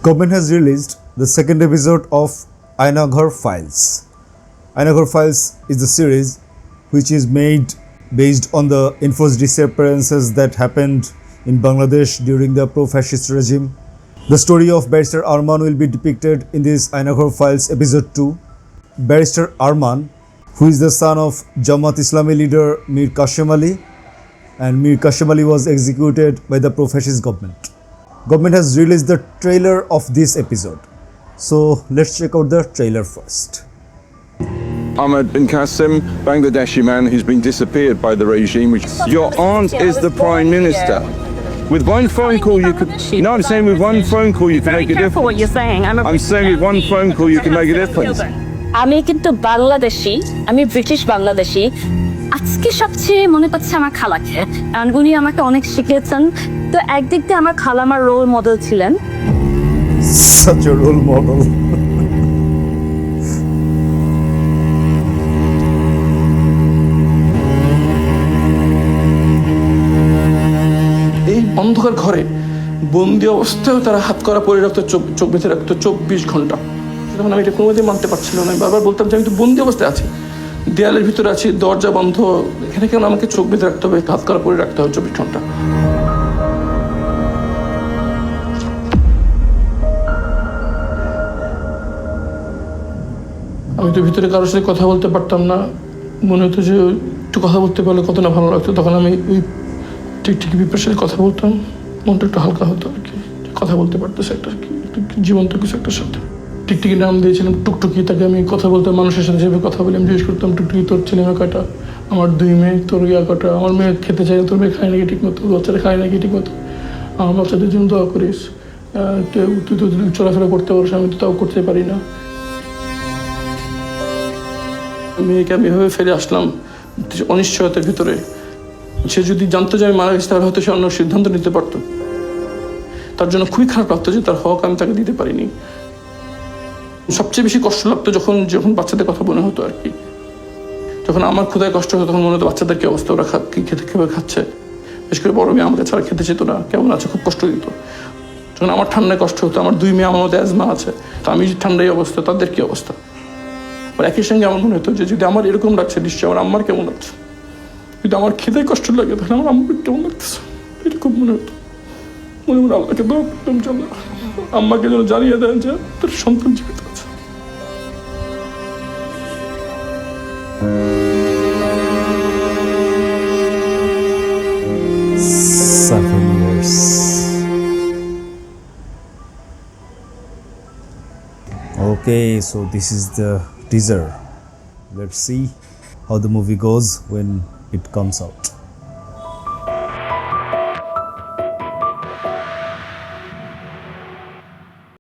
Government has released the second episode of Ainaghar Files. Ainaghar Files is the series which is made based on the enforced disappearances that happened in Bangladesh during the pro-fascist regime. The story of Barrister Arman will be depicted in this Ainaghar Files episode 2. Barrister Arman, who is the son of Jamaat Islami leader Mir Qasem Ali, and Mir Qasem Ali was executed by the pro-fascist government. Government has released the trailer of this episode. So let's check out the trailer first. Ahmed bin Qasem, Bangladeshi man who's been disappeared by the regime. Your aunt is the Prime Minister. With one phone call you could... No, I'm saying with one phone call you can make a difference. Careful what you're saying. I'm saying with one phone call you can make a difference. আমি কিন্তু বাংলাদেশি, আমি British Bangladeshi. আজকে সবচেয়ে মনে পড়ছে আমার খালাকে, কারণ উনি আমাকে অনেক শিখিয়েছেন। তো একদিক দিয়ে আমার খালা আমার রোল মডেল ছিলেন। Such a role model. এই অন্ধকার ঘরে বন্দি অবস্থায় তারা হাত করা পরে রাখতো, চোখ বেঁধে রাখতো 24 ঘন্টা। তখন আমি এটা কোনোদিন মানতে পারছিলাম না। আমি বারবার বলতাম যে আমি তো বন্দি অবস্থায় আছি, দেয়ালের ভিতরে আছি, দরজা বন্ধ, এখানে কেন আমাকে চোখ বেঁধে রাখতে হবে, হাত করা পরে রাখতে হবে 24 ঘন্টা। আমি তো ভিতরে কারোর সাথে কথা বলতে পারতাম না। মনে হতো যে একটু কথা বলতে পারলে কত না ভালো লাগতো। তখন আমি ওই টিকটিকি পিঁপড়ার সাথে কথা বলতাম, মনটা একটু হালকা হতো আর কি। কথা বলতে পারতেছে একটা জীবন্ত কিছু একটা সাথে। টিকটিকি নাম দিয়েছিলাম টুকটুকি, তাকে আমি কথা বলতাম, মানুষের সাথে যেভাবে কথা বলি আমি জিজ্ঞেস করতাম, টুকটুকি তোর ছেলে মেয়ে কয়টা, আমার 2 মেয়ে, তোর ইয়া কয়টা, আমার মেয়ে খেতে চাই, তোর মেয়ে খায় নাকি ঠিক মতো, বাচ্চারা খায় নাকি ঠিক মতো, আমার বাচ্চাদের জন্য দোয়া করিস, তুই তো চলাফেরা করতে পারিস, আমি তো তাও করতে পারি না। মেয়েকে আমি এভাবে ফেলে আসলাম অনিশ্চয়তার ভিতরে। সে যদি জানতো যে আমি মারা গেছি তাহলে হয়তো সে অন্য সিদ্ধান্ত নিতে পারতো। তার জন্য খুবই খারাপ লাগতো যে তার হক আমি তাকে দিতে পারিনি। সবচেয়ে বেশি কষ্ট লাগতো যখন যখন বাচ্চাদের কথা মনে হতো আর কি। যখন আমার ক্ষুধায় কষ্ট হতো তখন মনে হতো বাচ্চাদের কি অবস্থা, ওরা কি খেতে কিভাবে খাচ্ছে। বিশেষ করে বড় মেয়ে আমাকে ছাড়া খেতে চেত না, কেমন আছে, খুব কষ্ট দিত। যখন আমার ঠান্ডায় কষ্ট হতো, আমার 2 মেয়ে আমার মধ্যে অ্যাজমা আছে, তো আমি ঠান্ডায় অবস্থা, তাদের কি অবস্থা। একই সঙ্গে আমার মনে হতো যে যদি আমার এরকম লাগছে নিশ্চয়ই আমার আম্মার কেমন লাগছে, যদি আমার খিদে কষ্ট লাগে তাহলে আমার আম্মার কেমন লাগতেছে, এরকম মনে হতো। মনে মনে আল্লাহকে দোয়া করতাম যে আল্লাহ আম্মাকে যেন জানিয়ে দেন যে তোর সন্তান জীবিত আছে। Okay, so this is the teaser. Let's see how the movie goes when it comes out.